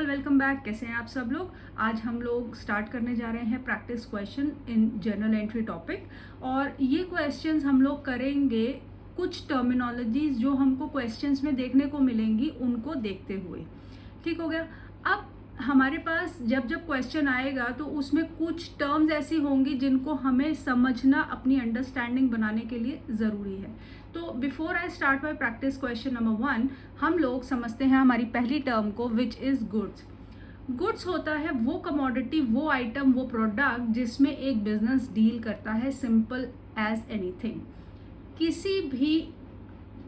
All, welcome back. कैसे हैं आप सब लोग। आज हम लोग स्टार्ट करने जा रहे हैं practice question in journal entry topic. और ये क्वेश्चंस हम लोग करेंगे कुछ टर्मिनोलॉजीज जो हमको क्वेश्चंस में देखने को मिलेंगी उनको देखते हुए। ठीक हो गया। अब हमारे पास जब जब क्वेश्चन आएगा तो उसमें कुछ टर्म्स ऐसी होंगी जिनको हमें समझना अपनी अंडरस्टैंडिंग बनाने के लिए ज़रूरी है। तो before I start my practice question number 1, हम लोग समझते हैं हमारी पहली टर्म को, विच इज़ गुड्स। गुड्स होता है वो कमोडिटी, वो आइटम, वो प्रोडक्ट जिसमें एक बिजनेस डील करता है, सिंपल एज एनीथिंग। किसी भी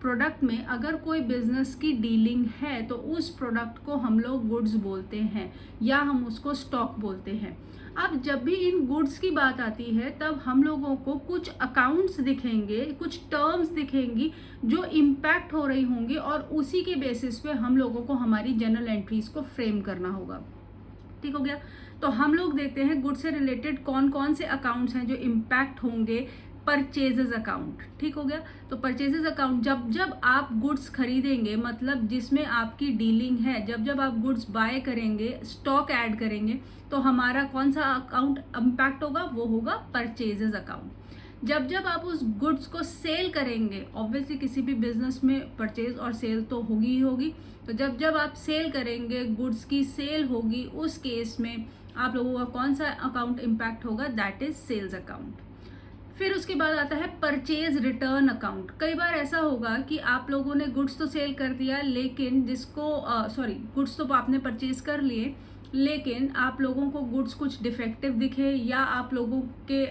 प्रोडक्ट में अगर कोई बिजनेस की डीलिंग है तो उस प्रोडक्ट को हम लोग गुड्स बोलते हैं या हम उसको स्टॉक बोलते हैं। अब जब भी इन गुड्स की बात आती है तब हम लोगों को कुछ अकाउंट्स दिखेंगे, कुछ टर्म्स दिखेंगी जो इम्पैक्ट हो रही होंगी और उसी के बेसिस पे हम लोगों को हमारी जर्नल एंट्रीज को फ्रेम करना होगा। ठीक हो गया। तो हम लोग देखते हैं गुड्स से रिलेटेड कौन कौन से अकाउंट्स हैं जो इम्पैक्ट होंगे। परचेजेस अकाउंट, ठीक हो गया। तो परचेजेस अकाउंट जब जब आप गुड्स खरीदेंगे, मतलब जिसमें आपकी डीलिंग है, जब जब आप गुड्स बाय करेंगे, स्टॉक ऐड करेंगे, तो हमारा कौन सा अकाउंट इम्पैक्ट होगा, वो होगा परचेजेस अकाउंट। जब जब आप उस गुड्स को सेल करेंगे, ऑब्वियसली किसी भी बिजनेस में परचेज और सेल तो होगी ही होगी, तो जब जब आप सेल करेंगे, गुड्स की सेल होगी, उस केस में आप लोगों का कौन सा अकाउंट इम्पैक्ट होगा, दैट इज सेल्स अकाउंट। फिर उसके बाद आता है परचेज रिटर्न अकाउंट। कई बार ऐसा होगा कि आप लोगों ने गुड्स तो सेल कर दिया, लेकिन गुड्स तो आपने परचेज कर लिए, लेकिन आप लोगों को गुड्स कुछ डिफेक्टिव दिखे या आप लोगों के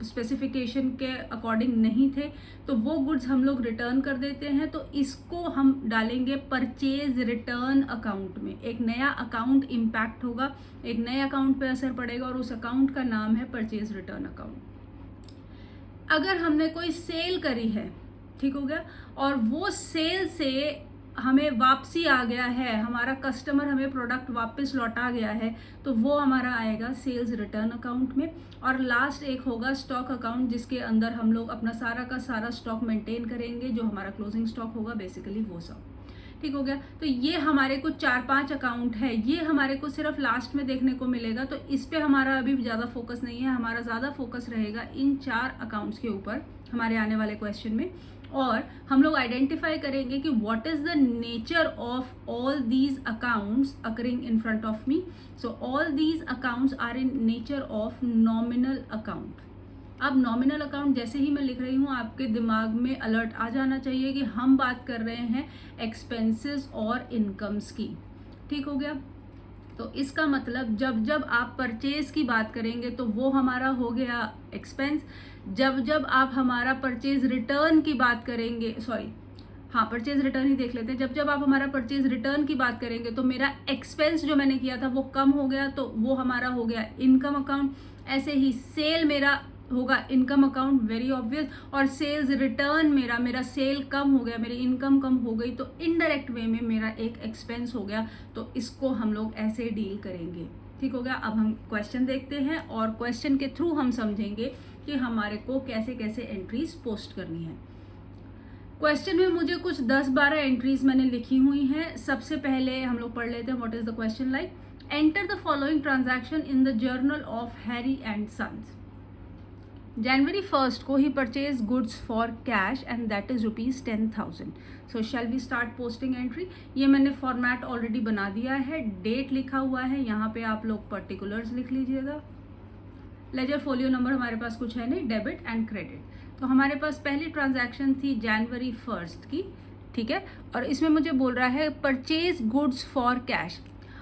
स्पेसिफिकेशन के अकॉर्डिंग नहीं थे, तो वो गुड्स हम लोग रिटर्न कर देते हैं। तो इसको हम डालेंगे परचेज रिटर्न अकाउंट में। एक नया अकाउंट इम्पैक्ट होगा, एक नए अकाउंट पे असर पड़ेगा और उस अकाउंट का नाम है परचेज रिटर्न अकाउंट। अगर हमने कोई सेल करी है, ठीक हो गया, और वो सेल से हमें वापसी आ गया है, हमारा कस्टमर हमें प्रोडक्ट वापस लौटा गया है, तो वो हमारा आएगा सेल्स रिटर्न अकाउंट में। और लास्ट एक होगा स्टॉक अकाउंट, जिसके अंदर हम लोग अपना सारा का सारा स्टॉक मेंटेन करेंगे, जो हमारा क्लोजिंग स्टॉक होगा, बेसिकली वो सब। ठीक हो गया। तो ये हमारे कुछ 4-5 अकाउंट है, ये हमारे को सिर्फ लास्ट में देखने को मिलेगा, तो इस पे हमारा अभी ज़्यादा फोकस नहीं है। हमारा ज़्यादा फोकस रहेगा इन 4 अकाउंट्स के ऊपर हमारे आने वाले क्वेश्चन में। और हम लोग आइडेंटिफाई करेंगे कि what is the nature of all these accounts occurring in front of me. So all these accounts are in nature of nominal account. अब नॉमिनल अकाउंट जैसे ही मैं लिख रही हूँ, आपके दिमाग में अलर्ट आ जाना चाहिए कि हम बात कर रहे हैं एक्सपेंसेस और इनकम्स की। ठीक हो गया। तो इसका मतलब जब जब आप परचेज की बात करेंगे तो वो हमारा हो गया एक्सपेंस। जब जब आप हमारा परचेज रिटर्न की बात करेंगे, परचेज रिटर्न ही देख लेते हैं। जब जब आप हमारा परचेज रिटर्न की बात करेंगे तो मेरा एक्सपेंस जो मैंने किया था वो कम हो गया, तो वो हमारा हो गया इनकम अकाउंट। ऐसे ही सेल मेरा होगा इनकम अकाउंट, वेरी ऑब्वियस। और सेल्स रिटर्न मेरा सेल कम हो गया, मेरी इनकम कम हो गई, तो इनडायरेक्ट वे में मेरा एक एक्सपेंस हो गया। तो इसको हम लोग ऐसे डील करेंगे। ठीक हो गया। अब हम क्वेश्चन देखते हैं और क्वेश्चन के थ्रू हम समझेंगे कि हमारे को कैसे कैसे एंट्रीज पोस्ट करनी है। क्वेश्चन में मुझे कुछ 10-12 एंट्रीज मैंने लिखी हुई हैं। सबसे पहले हम लोग पढ़ लेते हैं what is the question like. Enter the following transaction in the journal of Harry and Sons. January 1st को ही purchase goods for cash and that is ₹10,000। So shall we start posting entry. ये मैंने format already बना दिया है, date लिखा हुआ है, यहाँ पे आप लोग पर्टिकुलर्स लिख लीजिएगा। लेजर फोलियो नंबर हमारे पास कुछ है नहीं, डेबिट एंड क्रेडिट। तो हमारे पास पहली ट्रांजैक्शन थी January 1st की, ठीक है, और इसमें मुझे बोल रहा है परचेज गुड्स फॉर कैश।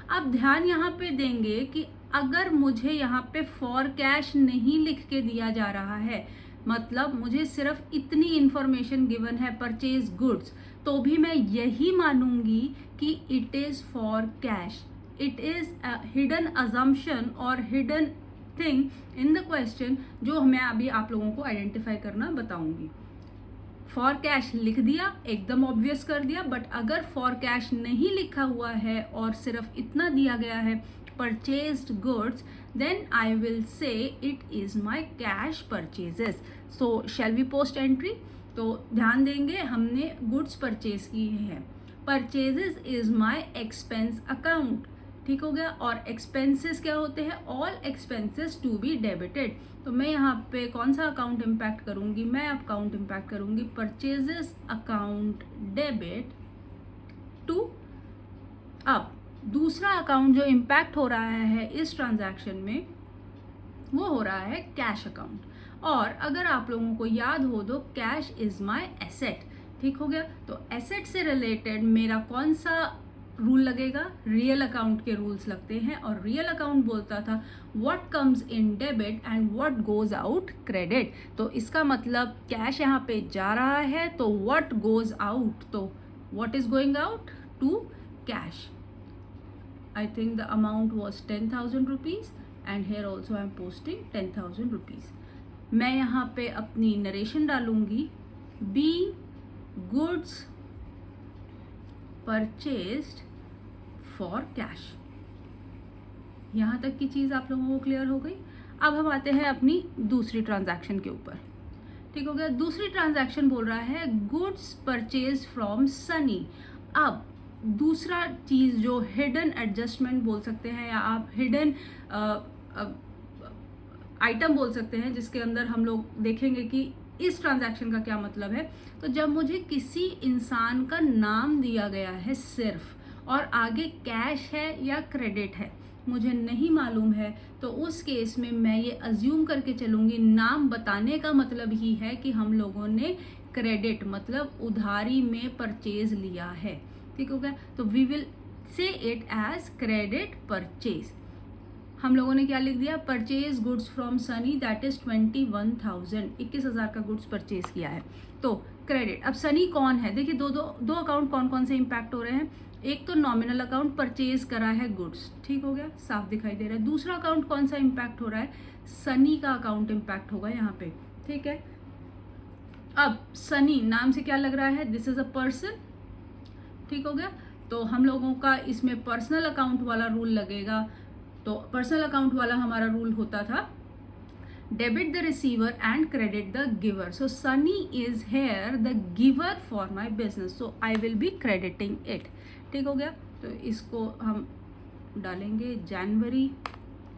अब ध्यान यहाँ पे देंगे कि अगर मुझे यहाँ पे फॉर कैश नहीं लिख के दिया जा रहा है, मतलब मुझे सिर्फ इतनी इंफॉर्मेशन गिवन है परचेज गुड्स, तो भी मैं यही मानूंगी कि it is for cash. It is a hidden assumption और hidden thing in the question, जो मैं अभी आप लोगों को आइडेंटिफाई करना बताऊंगी। फॉर कैश लिख दिया, एकदम ऑब्वियस कर दिया, बट अगर फॉर कैश नहीं लिखा हुआ है और सिर्फ इतना दिया गया है purchased goods, then I will say it is my cash purchases. So shall we post entry? तो ध्यान देंगे, हमने गुड्स परचेज की है। Purchases is my expense account. ठीक हो गया। और एक्सपेंसेस क्या होते हैं, all expenses to be debited. तो मैं यहाँ पे कौन सा अकाउंट इम्पैक्ट करूँगी, मैं अकाउंट इम्पैक्ट करूँगी परचेजेस अकाउंट डेबिट टू। अब दूसरा अकाउंट जो इम्पैक्ट हो रहा है इस ट्रांजैक्शन में वो हो रहा है कैश अकाउंट। और अगर आप लोगों को याद हो तो कैश इज माय एसेट, ठीक हो गया। तो एसेट से रिलेटेड मेरा कौन सा रूल लगेगा, रियल अकाउंट के रूल्स लगते हैं। और रियल अकाउंट बोलता था what comes in debit and what goes out credit. तो इसका मतलब कैश यहाँ पे जा रहा है तो व्हाट गोज आउट, तो what is going out to cash. I think the amount was 10,000 rupees and here also I am posting 10,000 rupees. मैं यहाँ पे अपनी नरेशन डालूंगी, being goods purchased for cash। यहाँ तक की चीज़ आप लोगों को क्लियर हो गई। अब हम आते हैं अपनी दूसरी ट्रांजैक्शन के ऊपर, ठीक हो गया। दूसरी ट्रांजैक्शन बोल रहा है गुड्स परचेज फ्रॉम सनी। अब दूसरा चीज़ जो हिडन एडजस्टमेंट बोल सकते हैं या आप हिडन आइटम बोल सकते हैं, जिसके अंदर हम लोग देखेंगे कि इस ट्रांजैक्शन का क्या मतलब है। तो जब मुझे किसी इंसान का नाम दिया गया है सिर्फ और आगे कैश है या क्रेडिट है मुझे नहीं मालूम है, तो उस केस में मैं ये अज्यूम करके चलूँगी नाम बताने का मतलब ही है कि हम लोगों ने क्रेडिट मतलब उधारी में परचेज लिया है, ठीक हो गया। तो we will say it as credit purchase. हम लोगों ने क्या लिख दिया, purchase goods from Sunny that is 21,000, 21,000 का गुड्स परचेज किया है तो क्रेडिट। अब सनी कौन है, देखिए दो अकाउंट कौन कौन से इंपैक्ट हो रहे हैं। एक तो नॉमिनल अकाउंट परचेज करा है गुड्स, ठीक हो गया, साफ दिखाई दे रहा है। दूसरा अकाउंट कौन सा इंपैक्ट हो रहा है, सनी का अकाउंट इंपैक्ट होगा यहाँ पे, ठीक है। अब सनी नाम से क्या लग रहा है, दिस इज अ पर्सन, ठीक हो गया। तो हम लोगों का इसमें पर्सनल अकाउंट वाला रूल लगेगा। तो पर्सनल अकाउंट वाला हमारा रूल होता था debit the receiver and credit the giver. So Sunny is here the giver for my business, so I will be crediting it, ठीक हो गया। तो इसको हम डालेंगे जनवरी,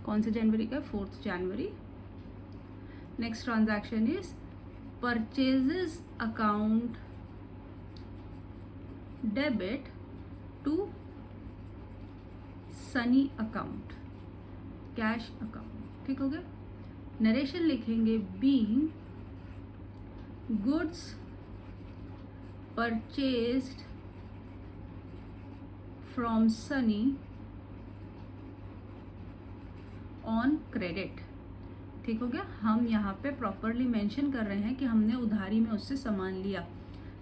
कौन से जनवरी का, 4 जनवरी। Next transaction is purchases account debit to Sunny account cash account, ठीक हो गया। नरेशन लिखेंगे being goods purchased from Sunny on credit, ठीक हो गया। हम यहाँ पे प्रॉपरली मेंशन कर रहे हैं कि हमने उधारी में उससे सामान लिया।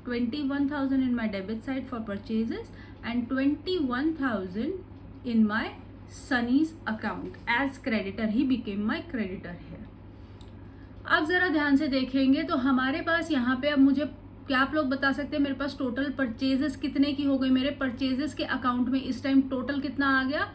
21,000 in my debit side for purchases and 21,000 in my Sunny's account as creditor. He became my creditor here. अब ज़रा ध्यान से देखेंगे तो हमारे पास यहाँ पे अब मुझे क्या आप लोग बता सकते हैं मेरे पास टोटल परचेजेस कितने की हो गई। मेरे परचेजेस के अकाउंट में इस टाइम टोटल कितना आ गया,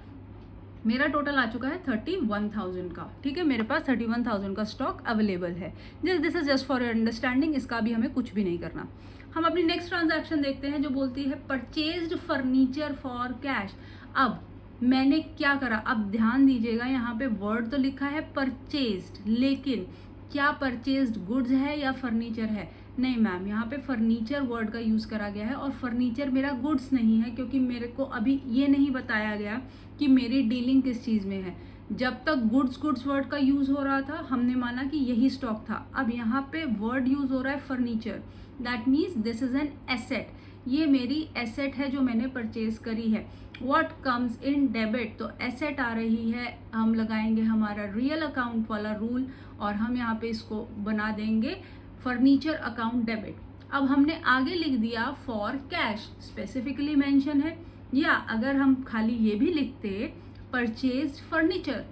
मेरा टोटल आ चुका है 31,000 का, ठीक है। मेरे पास 31,000 का स्टॉक अवेलेबल है। This is just for your understanding, इसका भी हमें कुछ भी नहीं करना। हम अपनी नेक्स्ट ट्रांजैक्शन देखते हैं जो बोलती है परचेज्ड फर्नीचर फॉर कैश। अब मैंने क्या करा, अब ध्यान दीजिएगा यहाँ पे वर्ड तो लिखा है परचेज्ड, लेकिन क्या परचेज्ड गुड्स है या फर्नीचर है, नहीं मैम, यहाँ पे फर्नीचर वर्ड का यूज़ करा गया है और फर्नीचर मेरा गुड्स नहीं है, क्योंकि मेरे को अभी ये नहीं बताया गया कि मेरी डीलिंग किस चीज़ में है। जब तक गुड्स वर्ड का यूज़ हो रहा था हमने माना कि यही स्टॉक था। अब यहाँ पे वर्ड यूज़ हो रहा है furniture, that means this is an asset, ये मेरी एसेट है जो मैंने परचेज करी है। व्हाट कम्स इन डेबिट, तो एसेट आ रही है, हम लगाएंगे हमारा रियल अकाउंट वाला रूल और हम यहाँ पे इसको बना देंगे फर्नीचर अकाउंट डेबिट। अब हमने आगे लिख दिया फॉर कैश, स्पेसिफिकली मेंशन है, या अगर हम खाली ये भी लिखते परचेज फर्नीचर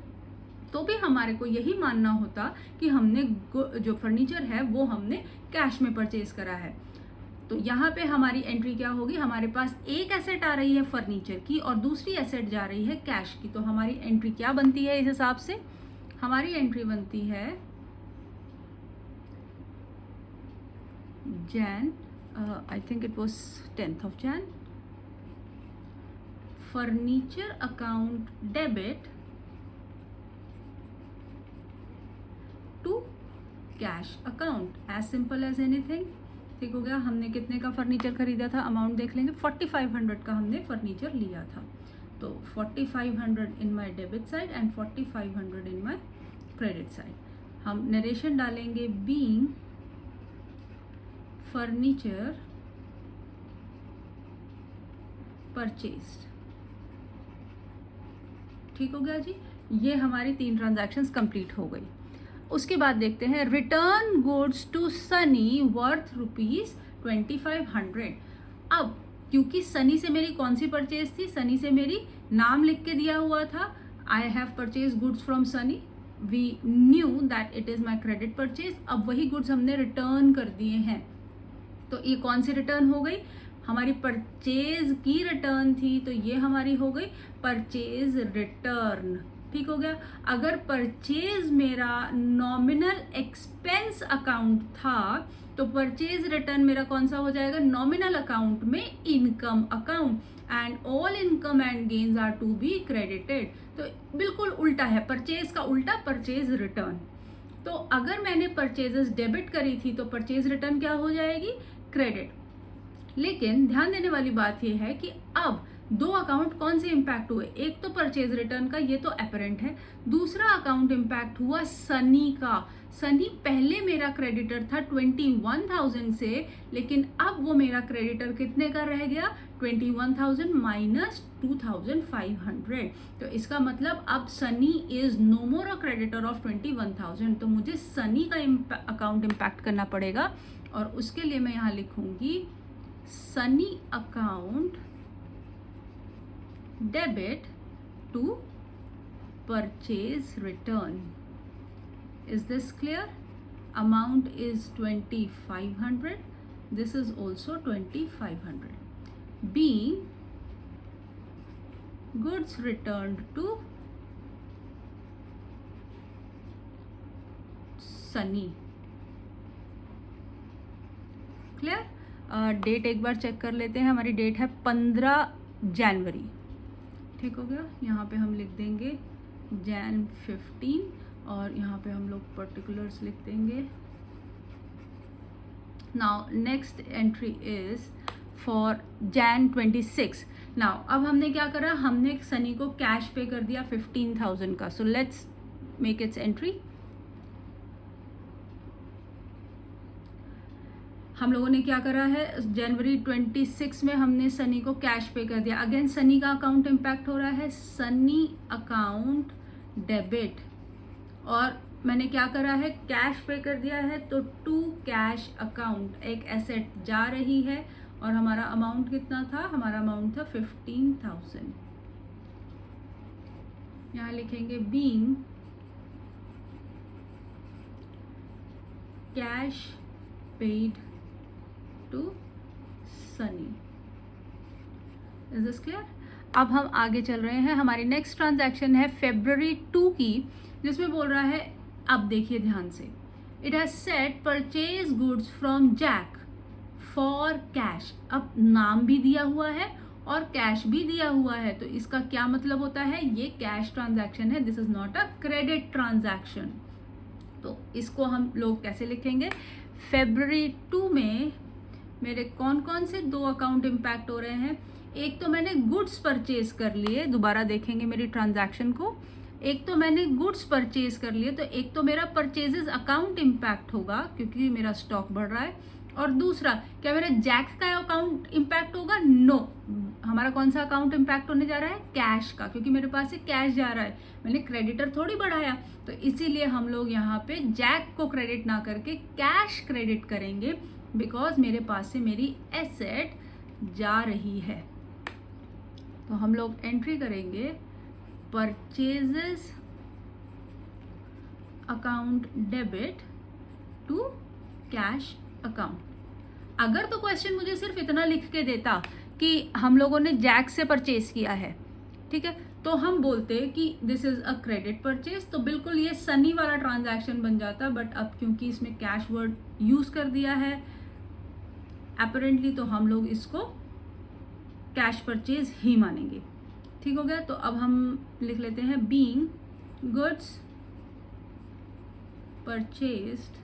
तो भी हमारे को यही मानना होता कि हमने जो फर्नीचर है वो हमने कैश में परचेज करा है। तो यहाँ पे हमारी एंट्री क्या होगी, हमारे पास एक एसेट आ रही है फर्नीचर की और दूसरी एसेट जा रही है कैश की। तो हमारी एंट्री क्या बनती है, इस हिसाब से हमारी एंट्री बनती है Jan, I think it was 10th of Jan furniture account debit to cash account, as simple as anything. ठीक हो गया। हमने कितने का फर्नीचर खरीदा था, अमाउंट देख लेंगे, 4500 का हमने फर्नीचर लिया था। तो 4500 in my debit side and 4500 in my credit side. हम नरेशन डालेंगे बीइंग फर्नीचर परचेस्ड। ठीक हो गया जी। ये हमारी 3 ट्रांजैक्शंस कंप्लीट हो गई। उसके बाद देखते हैं return goods to Sunny worth ₹2500। अब क्योंकि सनी से मेरी कौन सी परचेज थी, सनी से मेरी नाम लिख के दिया हुआ था, I have purchase goods from Sunny, we knew that it is my credit purchase. अब वही गुड्स हमने रिटर्न कर दिए हैं, तो ये कौन सी रिटर्न हो गई, हमारी परचेज की रिटर्न थी, तो ये हमारी हो गई परचेज रिटर्न। ठीक हो गया। अगर परचेज मेरा नॉमिनल एक्सपेंस अकाउंट था तो परचेज रिटर्न मेरा कौन सा हो जाएगा, नॉमिनल अकाउंट में income account, and all income and gains are to be credited. तो बिल्कुल उल्टा है, परचेज का उल्टा परचेज रिटर्न। तो अगर मैंने परचेजेस डेबिट करी थी तो परचेज रिटर्न क्या हो जाएगी, क्रेडिट। लेकिन ध्यान देने वाली बात यह है कि अब 2 अकाउंट कौन से इंपैक्ट हुए, एक तो परचेज रिटर्न का, ये तो अपेरेंट है, दूसरा अकाउंट इंपैक्ट हुआ सनी का। सनी पहले मेरा क्रेडिटर था 21,000 से, लेकिन अब वो मेरा क्रेडिटर कितने का रह गया, 21,000 माइनस 2,500। तो इसका मतलब अब Sunny is no more a creditor of 21,000। तो मुझे सनी का अकाउंट इंपैक्ट करना पड़ेगा, और उसके लिए मैं यहाँ लिखूंगी Sunny account debit to purchase return. Is this clear? Amount is 2,500. This is also 2,500. Being goods returned to Sunny. Clear? Date एक बार चेक कर लेते हैं। हमारी डेट है 15 जनवरी। ठीक हो गया। यहाँ पे हम लिख देंगे Jan 15, और यहाँ पे हम लोग पर्टिकुलर्स लिख देंगे। Now next entry is for Jan 26। Now अब हमने क्या करा, हमने सनी को कैश पे कर दिया 15,000 का। So let's make it's entry. हम लोगों ने क्या करा है, जनवरी 26 में हमने सनी को कैश पे कर दिया। अगेन सनी का अकाउंट इंपैक्ट हो रहा है, सनी अकाउंट डेबिट, और मैंने क्या करा है, कैश पे कर दिया है, तो टू कैश अकाउंट एक एसेट जा रही है, और हमारा अमाउंट कितना था, हमारा अमाउंट था 15,000। यहाँ लिखेंगे being cash paid to Sunny. Is this clear? अब हम आगे चल रहे हैं। हमारी नेक्स्ट ट्रांजैक्शन है February 2 की, जिसमें बोल रहा है, अब देखिए ध्यान से, it has said purchase goods from Jack for cash. अब नाम भी दिया हुआ है और कैश भी दिया हुआ है, तो इसका क्या मतलब होता है, ये कैश ट्रांजैक्शन है, this is not a credit transaction. तो इसको हम लोग कैसे लिखेंगे, February 2 में मेरे कौन कौन से 2 अकाउंट इंपैक्ट हो रहे हैं। एक तो मैंने गुड्स परचेज कर लिए, दोबारा देखेंगे मेरी ट्रांजैक्शन को, एक तो मैंने गुड्स परचेज कर लिए, तो एक तो मेरा परचेजेस अकाउंट इंपैक्ट होगा क्योंकि मेरा स्टॉक बढ़ रहा है, और दूसरा क्या मेरा जैक का अकाउंट इंपैक्ट होगा, नो, हमारा कौन सा अकाउंट इंपैक्ट होने जा रहा है, कैश का, क्योंकि मेरे पास से कैश जा रहा है, मैंने क्रेडिटर थोड़ी बढ़ाया। तो इसीलिए हम लोग यहाँ पे जैक को क्रेडिट ना करके कैश क्रेडिट करेंगे, बिकॉज मेरे पास से मेरी एसेट जा रही है। तो हम लोग एंट्री करेंगे purchases account debit to cash account. अगर तो क्वेश्चन मुझे सिर्फ इतना लिख के देता कि हम लोगों ने जैक से परचेज किया है, ठीक है, तो हम बोलते कि this is a credit purchase, तो बिल्कुल ये सनी वाला ट्रांजैक्शन बन जाता। बट अब क्योंकि इसमें कैश वर्ड यूज कर दिया है अपेरेंटली, तो हम लोग इसको कैश परचेज ही मानेंगे। ठीक हो गया। तो अब हम लिख लेते हैं बीइंग गुड्स परचेस्ड।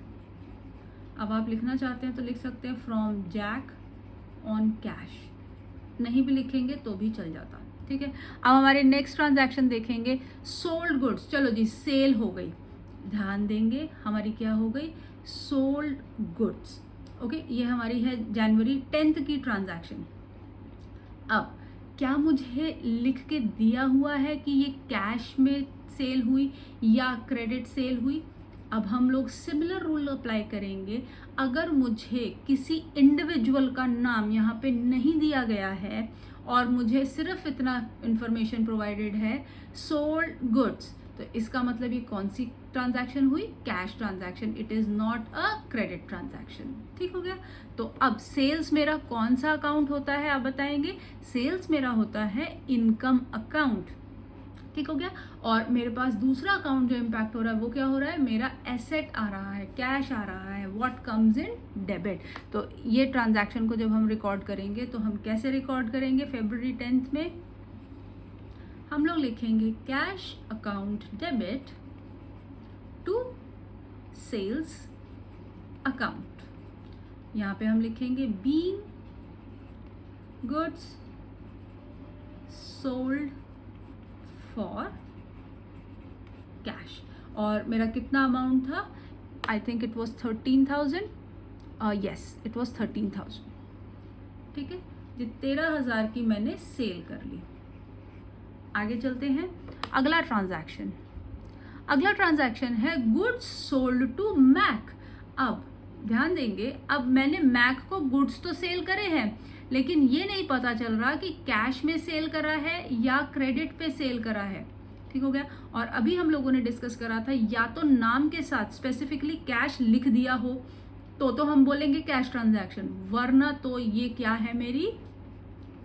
अब आप लिखना चाहते हैं तो लिख सकते हैं फ्रॉम जैक ऑन कैश, नहीं भी लिखेंगे तो भी चल जाता, ठीक है। अब हमारे नेक्स्ट ट्रांजैक्शन देखेंगे सोल्ड गुड्स। चलो जी, सेल हो गई, ध्यान देंगे हमारी क्या हो गई, सोल्ड गुड्स। ओके, ये हमारी है जनवरी 10 की ट्रांजैक्शन। अब क्या मुझे लिख के दिया हुआ है कि ये कैश में सेल हुई या क्रेडिट सेल हुई? अब हम लोग सिमिलर रूल अप्लाई करेंगे। अगर मुझे किसी इंडिविजुअल का नाम यहाँ पे नहीं दिया गया है और मुझे सिर्फ इतना इंफॉर्मेशन प्रोवाइडेड है सोल्ड गुड्स, तो इसका मतलब ये कौन सी ट्रांजैक्शन हुई, cash transaction, it is not a credit transaction, ठीक हो गया। तो अब सेल्स मेरा कौन सा अकाउंट होता है आप बताएंगे, सेल्स मेरा होता है इनकम अकाउंट, ठीक हो गया। और मेरे पास दूसरा अकाउंट जो इम्पैक्ट हो रहा है वो क्या हो रहा है, मेरा एसेट आ रहा है, कैश आ रहा है, व्हाट कम्स इन डेबिट। तो ये ट्रांजैक्शन को जब हम रिकॉर्ड करेंगे तो हम कैसे रिकॉर्ड करेंगे, फरवरी 10 में हम लोग लिखेंगे cash account debit to sales account. यहाँ पे हम लिखेंगे being goods sold for cash. और मेरा कितना अमाउंट था, I think it was 13,000, yes it was 13,000, ठीक है। ये 13,000 की मैंने सेल कर ली। आगे चलते हैं, अगला ट्रांजैक्शन है गुड्स सोल्ड टू मैक। अब ध्यान देंगे, अब मैंने मैक को गुड्स तो सेल करे हैं, लेकिन ये नहीं पता चल रहा कि कैश में सेल करा है या क्रेडिट पे सेल करा है, ठीक हो गया। और अभी हम लोगों ने डिस्कस करा था, या तो नाम के साथ स्पेसिफिकली कैश लिख दिया हो तो हम बोलेंगे कैश ट्रांजैक्शन, वरना तो ये क्या है, मेरी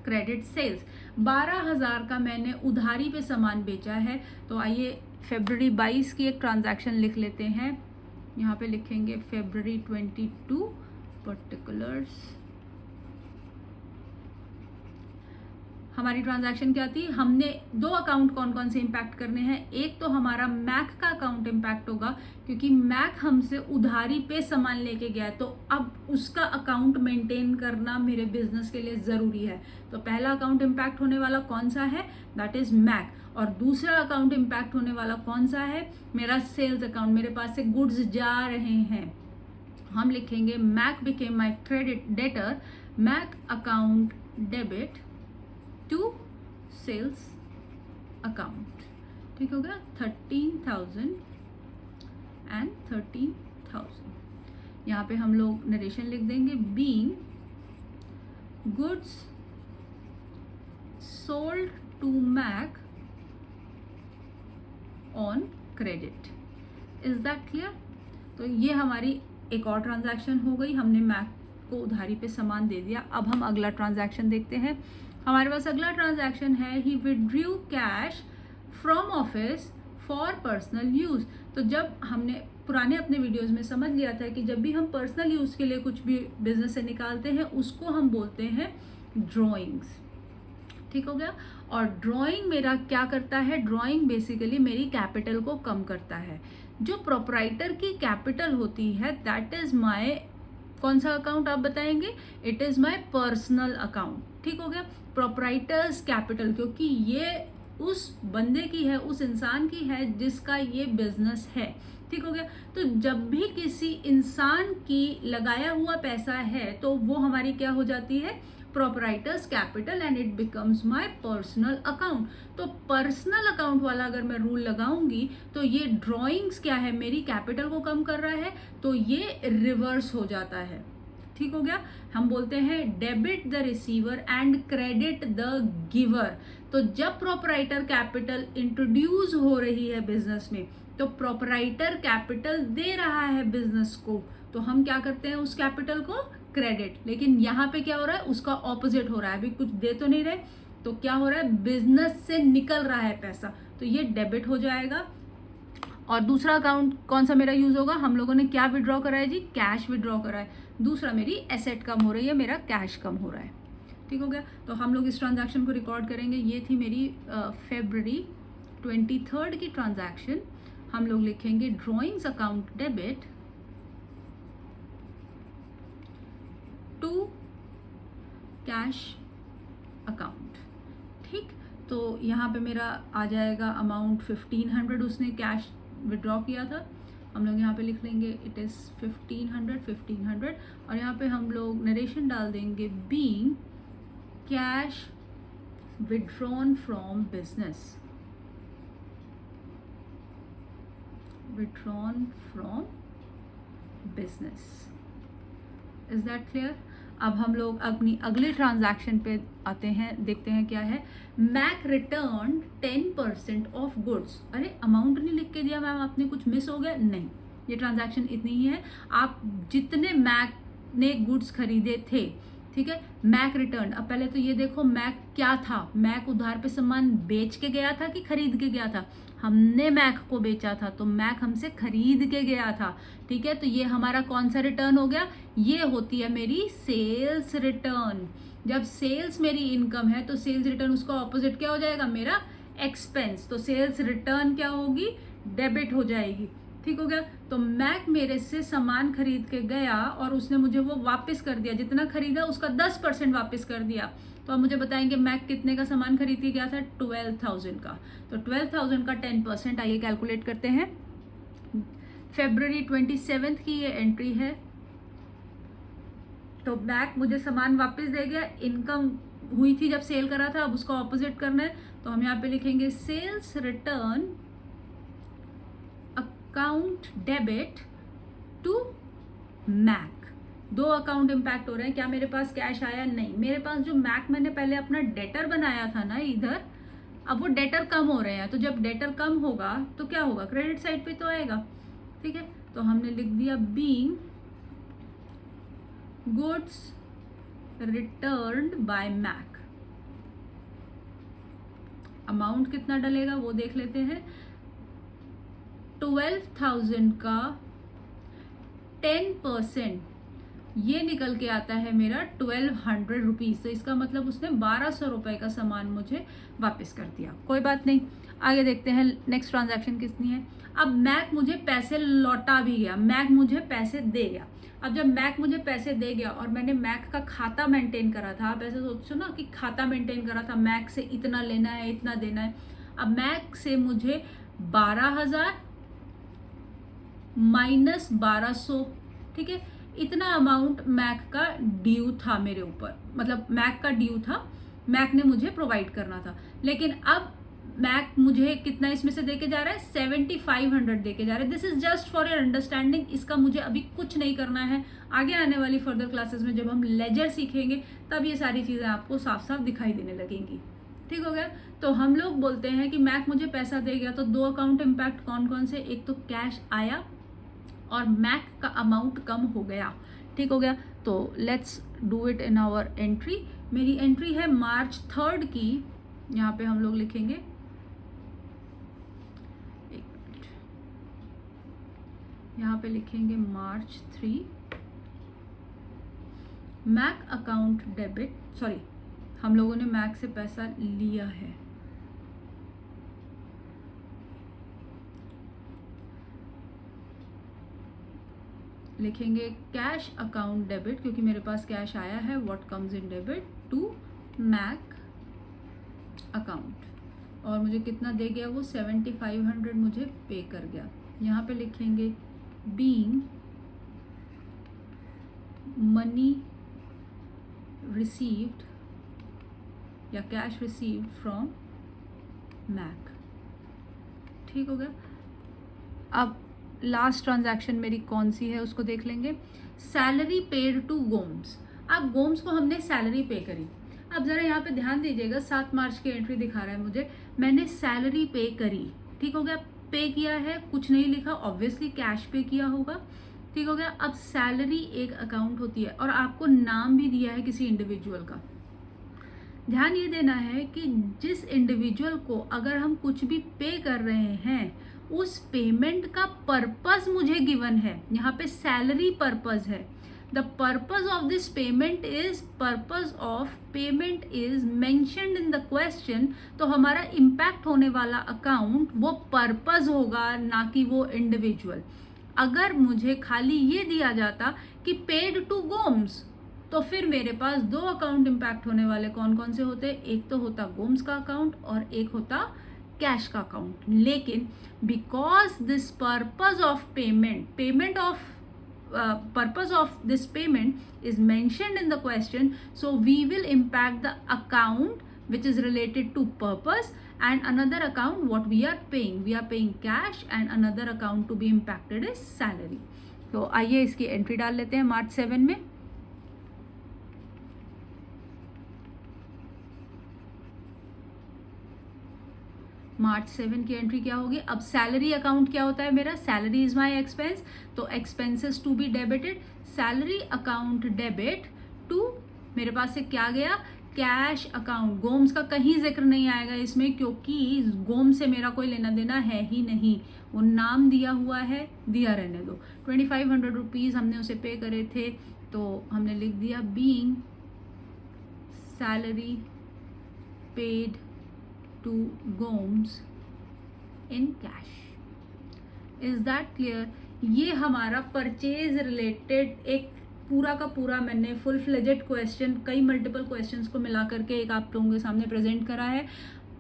क्रेडिट सेल्स। 12,000 का मैंने उधारी पे सामान बेचा है। तो आइए फरवरी 22 की एक ट्रांजैक्शन लिख लेते हैं। यहाँ पे लिखेंगे फरवरी 22 पर्टिकुलर्स। हमारी ट्रांजैक्शन क्या थी, हमने दो अकाउंट कौन कौन से इम्पैक्ट करने हैं, एक तो हमारा मैक का अकाउंट इम्पैक्ट होगा क्योंकि मैक हमसे उधारी पे सामान लेके गया है, तो अब उसका अकाउंट मेंटेन करना मेरे बिजनेस के लिए ज़रूरी है। तो पहला अकाउंट इम्पैक्ट होने वाला कौन सा है, दैट इज़ मैक। और दूसरा अकाउंट इम्पैक्ट होने वाला कौन सा है, मेरा सेल्स अकाउंट, मेरे पास से गुड्स जा रहे हैं। हम लिखेंगे Mac became my credit debtor, Mac account debit to sales account, ठीक हो गया। 13,000 एंड 13,000। यहाँ पे हम लोग नरेशन लिख देंगे, being goods sold to Mac on credit. Is that clear? तो ये हमारी एक और ट्रांजैक्शन हो गई, हमने मैक को उधारी पे सामान दे दिया। अब हम अगला ट्रांजैक्शन देखते हैं। हमारे पास अगला ट्रांजैक्शन है, ही withdrew cash from office for personal use. तो जब हमने पुराने अपने वीडियोस में समझ लिया था कि जब भी हम पर्सनल यूज़ के लिए कुछ भी बिजनेस से निकालते हैं उसको हम बोलते हैं ड्राइंग्स, ठीक हो गया। और ड्राइंग मेरा क्या करता है, ड्राइंग बेसिकली मेरी कैपिटल को कम करता है। जो प्रोप्राइटर की कैपिटल होती है दैट इज़ माय, कौन सा अकाउंट आप बताएंगे, it is my personal account, ठीक हो गया। प्रोप्राइटर्स कैपिटल, क्योंकि ये उस बंदे की है, उस इंसान की है जिसका ये बिजनेस है, ठीक हो गया। तो जब भी किसी इंसान की लगाया हुआ पैसा है तो वो हमारी क्या हो जाती है, proprietors capital, and it becomes my personal account. तो पर्सनल अकाउंट वाला अगर मैं रूल लगाऊंगी तो ये ड्राइंग्स क्या है, मेरी कैपिटल को कम कर रहा है, तो ये रिवर्स हो जाता है, ठीक हो गया। हम बोलते हैं debit the receiver and credit the giver. तो जब प्रोप्राइटर कैपिटल इंट्रोड्यूस हो रही है बिजनेस में तो प्रोप्राइटर कैपिटल दे रहा है बिजनेस को, तो हम क्या करते हैं, उस कैपिटल को क्रेडिट। लेकिन यहाँ पे क्या हो रहा है, उसका ऑपोजिट हो रहा है, अभी कुछ दे तो नहीं रहे, तो क्या हो रहा है, बिजनेस से निकल रहा है पैसा, तो ये डेबिट हो जाएगा। और दूसरा अकाउंट कौन सा मेरा यूज होगा, हम लोगों ने क्या विड्रॉ करा है जी, कैश विड्रॉ करा है। दूसरा मेरी एसेट कम हो रही है, मेरा कैश कम हो रहा है, ठीक हो गया। तो हम लोग इस ट्रांजैक्शन को रिकॉर्ड करेंगे। ये थी मेरी February 23 की ट्रांजैक्शन। हम लोग लिखेंगे drawings account debit to cash account. ठीक, तो यहाँ पे मेरा आ जाएगा अमाउंट 1500, उसने कैश विड्रॉ किया था। हम लोग यहाँ पे लिख लेंगे इट इज़ 1500 और यहाँ पे हम लोग नरेशन डाल देंगे being cash withdrawn from business, withdrawn from business. Is that clear? अब हम लोग अपनी अगले ट्रांजैक्शन पे आते हैं, देखते हैं क्या है। Mac return 10% of goods. अरे अमाउंट नहीं लिख के दिया मैम, आपने कुछ मिस हो गया? नहीं, ये ट्रांजैक्शन इतनी ही है। आप जितने मैक ने गुड्स खरीदे थे, ठीक है, मैक रिटर्न। अब पहले तो ये देखो मैक क्या था, मैक उधार पे सामान बेच के गया था कि खरीद के गया था? हमने मैक को बेचा था, तो मैक हमसे खरीद के गया था। ठीक है, तो ये हमारा कौन सा रिटर्न हो गया? ये होती है मेरी सेल्स रिटर्न। जब सेल्स मेरी इनकम है तो सेल्स रिटर्न उसका ऑपोजिट क्या हो जाएगा? मेरा एक्सपेंस। तो सेल्स रिटर्न क्या होगी? डेबिट हो जाएगी। ठीक हो गया। तो मैक मेरे से सामान खरीद के गया और उसने मुझे वो वापस कर दिया, जितना खरीदा उसका 10% वापस कर दिया। तो अब मुझे बताएंगे मैक कितने का सामान खरीद के गया था? 12,000 का। तो 12,000 का 10% आइए कैलकुलेट करते हैं। February 27 की ये एंट्री है। तो मैक मुझे सामान वापस दे गया, इनकम हुई थी जब सेल करा था, अब उसका ऑपोजिट करना है। तो हम यहाँ पे लिखेंगे sales return account debit to Mac. दो अकाउंट इम्पैक्ट हो रहे हैं। क्या मेरे पास कैश आया? नहीं, मेरे पास जो मैक मैंने पहले अपना डेटर बनाया था ना इधर, अब वो डेटर कम हो रहे हैं। तो जब डेटर कम होगा तो क्या होगा? क्रेडिट साइड पे तो आएगा। ठीक है, तो हमने लिख दिया being goods returned by Mac. Amount कितना डलेगा वो देख लेते हैं। 12,000 का 10% ये निकल के आता है मेरा 1200 रुपीज़। तो इसका मतलब उसने 1200 रुपये का सामान मुझे वापस कर दिया। कोई बात नहीं, आगे देखते हैं नेक्स्ट ट्रांजैक्शन कितनी है। अब मैक मुझे पैसे लौटा भी गया, मैक मुझे पैसे दे गया। अब जब मैक मुझे पैसे दे गया और मैंने मैक का खाता मेंटेन करा था, आप ऐसे सोचो ना कि खाता मेंटेन करा था, मैक से इतना लेना है, इतना देना है। अब मैक से मुझे 12,000 माइनस 1200, ठीक है, इतना अमाउंट मैक का ड्यू था मेरे ऊपर, मतलब मैक का ड्यू था, मैक ने मुझे प्रोवाइड करना था। लेकिन अब मैक मुझे कितना इसमें से देके जा रहा है? 7500 देके जा रहा है। This is just for your understanding. इसका मुझे अभी कुछ नहीं करना है। आगे आने वाली फर्दर क्लासेस में जब हम लेजर सीखेंगे तब ये सारी चीज़ें आपको साफ साफ दिखाई देने लगेंगी। ठीक हो गया। तो हम लोग बोलते हैं कि मैक मुझे पैसा दे गया, तो दो अकाउंट इम्पैक्ट कौन कौन से? एक तो कैश आया और मैक का अमाउंट कम हो गया। ठीक हो गया। तो let's do it in our entry. मेरी एंट्री है March 3 की। यहाँ पे हम लोग लिखेंगे, एक मिनट, यहाँ पे लिखेंगे March 3 Mac account debit. Sorry, हम लोगों ने मैक से पैसा लिया है। लिखेंगे कैश अकाउंट डेबिट, क्योंकि मेरे पास कैश आया है, what comes in debit to Mac account. और मुझे कितना दे गया वो? 7500 मुझे पे कर गया। यहाँ पे लिखेंगे बीइंग मनी रिसीव्ड या कैश रिसीव्ड फ्रॉम मैक। ठीक हो गया। अब लास्ट ट्रांजैक्शन मेरी कौन सी है उसको देख लेंगे। Salary paid to Gomes. अब गोम्स को हमने सैलरी पे करी। अब ज़रा यहाँ पे ध्यान दीजिएगा, 7 मार्च की एंट्री दिखा रहा है मुझे, मैंने सैलरी पे करी। ठीक हो गया, पे किया है, कुछ नहीं लिखा, ऑब्वियसली कैश पे किया होगा। ठीक हो गया। अब सैलरी एक अकाउंट होती है और आपको नाम भी दिया है किसी इंडिविजुअल का। ध्यान ये देना है कि जिस इंडिविजुअल को अगर हम कुछ भी पे कर रहे हैं उस पेमेंट का पर्पस मुझे गिवन है। यहाँ पे सैलरी पर्पस है, the purpose of this payment is mentioned in the question, तो हमारा impact होने वाला अकाउंट वो पर्पस होगा, ना कि वो इंडिविजुअल. अगर मुझे खाली ये दिया जाता कि पेड टू गोम्स, तो फिर मेरे पास दो अकाउंट इम्पैक्ट होने वाले कौन कौन से होते, एक तो होता गोम्स का अकाउंट और एक होता कैश का अकाउंट. लेकिन because this purpose of payment of purpose of this payment is mentioned in the question, so we will impact the account which is related to purpose, and another account what we are paying cash, and another account to be impacted is salary. तो आइए इसकी entry डाल लेते हैं मार्च 7 में. मार्च 7 की entry क्या होगी. अब सैलरी अकाउंट क्या होता है मेरा, सैलरी इज माय एक्सपेंस, तो expenses to be debited, salary account debit to, मेरे पास से क्या गया, कैश अकाउंट. गोम्स का कहीं जिक्र नहीं आएगा इसमें, क्योंकि गोम से मेरा कोई लेना देना है ही नहीं. वो नाम दिया हुआ है, दिया रहने दो. 2500 रुपीज़ हमने उसे पे करे थे, तो हमने लिख दिया being salary paid to Gomes in cash. Is that clear? ये हमारा परचेज रिलेटेड एक पूरा का पूरा मैंने फुल फ्लेजेड क्वेश्चन, कई मल्टीपल क्वेश्चंस को मिला करके एक आप लोगों के सामने प्रेजेंट करा है.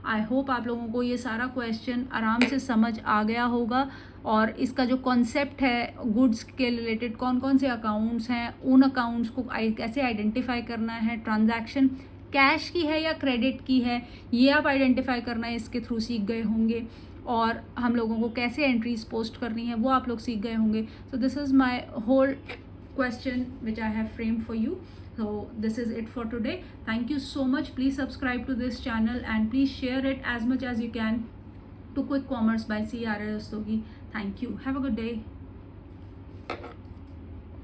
आई होप आप लोगों को ये सारा क्वेश्चन आराम से समझ आ गया होगा, और इसका जो कॉन्सेप्ट है गुड्स के रिलेटेड कौन कौन से अकाउंट्स हैं, उन अकाउंट्स को कैसे आइडेंटिफाई करना है, ट्रांजैक्शन कैश की है या क्रेडिट की है, ये आप आइडेंटिफाई करना है, इसके थ्रू सीख गए होंगे. और हम लोगों को कैसे एंट्रीज पोस्ट करनी है वो आप लोग सीख गए होंगे. So this is my whole question which I have framed for you. So this is it for today. Thank you so much. Please subscribe to this channel and please share it as much as you can to Quick Commerce by CRA Rastogi. Thank you. Have a good day.